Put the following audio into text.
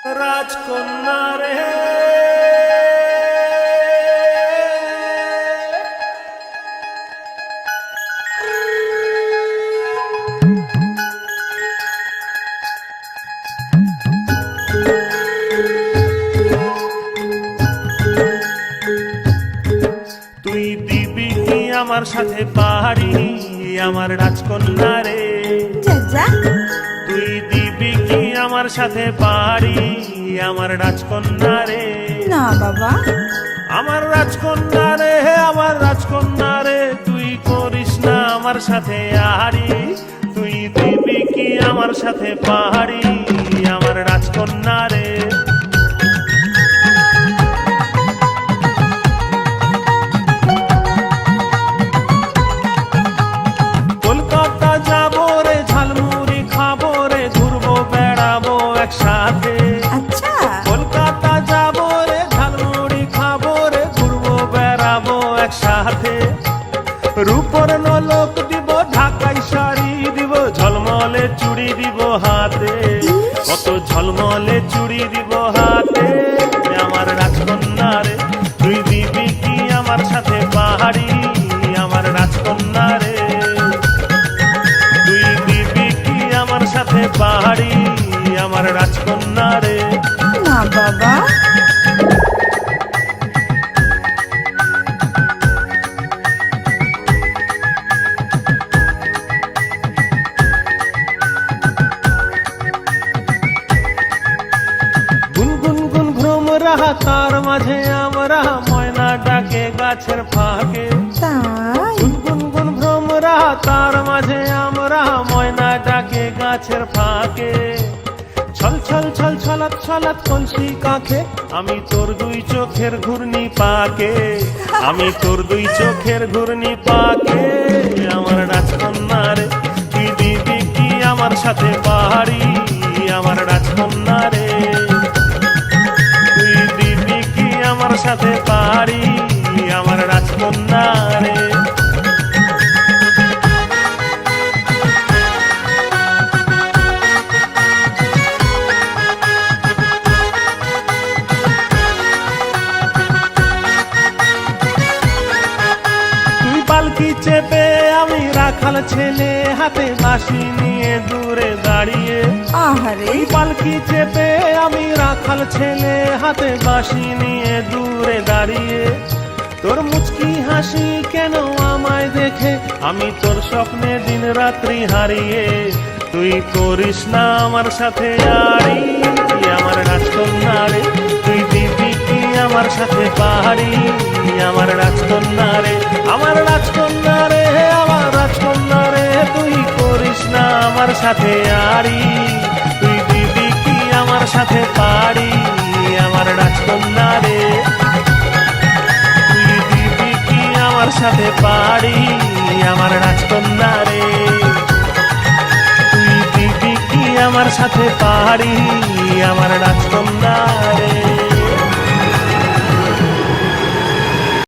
রাজকন্যা রে তুই দিবি কি আমার সাথে পাহাড়ি আমার রাজকন্যা রে চাচা তুই দিবি কি আমার সাথে পাহাড়ি আমার রাজকন্যা রে না বাবা, আমার রাজকন্যা রে আমার রাজকন্যা রে তুই করিস না আমার সাথে আহারি তুই দিবি কি আমার সাথে পাহাড়ি আমার রাজকন্যা রে কলকাতা যাবো রে ঝালমুড়ি খাবো রে ঘুরবো বেড়াবো একসাথে আচ্ছা কলকাতা যাবো রে ঝালমুড়ি খাবো রে ঘুরবো বেড়াবো একসাথে রূপর নলক দিব ঢাকাই শাড়ি দিব ঝলমলে চুড়ি দিব হাতে কত ঝলমলে চুড়ি দিব হাতে আমার রাজকন্যা রে তুই দিবি কি আমার সাথে পাহাড়ি আমার রাজকন্যা রে তুই দিবি কি আমার সাথে পাহাড়ি আমার রাজকন্যা রে না বাবা, গুনগুন গুন ঘুম রাহা তার মাঝে আমরা ময়না ডাকে গাছের ফাঁকে তাই গুনগুন গুন ভ্রম রাহা তার মাঝে আমরা ময়না ডাকে গাছের ফাঁকে ছল ছল ছল ছলাৎ ছলাৎ কলসি কাঁখে আমি তোর দুই চোখের ঘূর্ণি পাকে আমি তোর দুই চোখের ঘূর্ণি পাকে আমার রাজকন্যা রে তুই দিবি কি আমার সাথে পাহাড়ি আমার রাজকন্যা রে তুই দিবি কি আমার সাথে পাহাড়ি আমার রাজকন্যা রে তুই পালকি চেপে আমি রাখাল ছেলে হাতে বাঁশি নিয়ে দূরে দাঁড়িয়ে আহারে তুই পালকি চেপে আমি রাখাল ছেলে হাতে বাঁশি নিয়ে দূরে দাঁড়িয়ে তোর মুচকি হাসি কেন আমায় দেখে আমি তোর স্বপ্নে দিন রাত্রি হারিয়ে তুই করিস না আমার সাথে আড়ি আমার রাজকন্যা রে তুই দিবি কি আমার সাথে পাহাড়ি আমার রাজকন্যা রে আমার রাজকন্যা রে আমার রাজকন্যা রে তুই করিস না আমার সাথে আড়ি তুই দিবি কি আমার সাথে পাহাড়ি আমার রাজকন্যা রে তুই দিবি কি আমার সাথে পাহাড়ি আমার রাজকন্যা রে তুই দিবি কি আমার সাথে পাহাড়ি আমার রাজকন্যা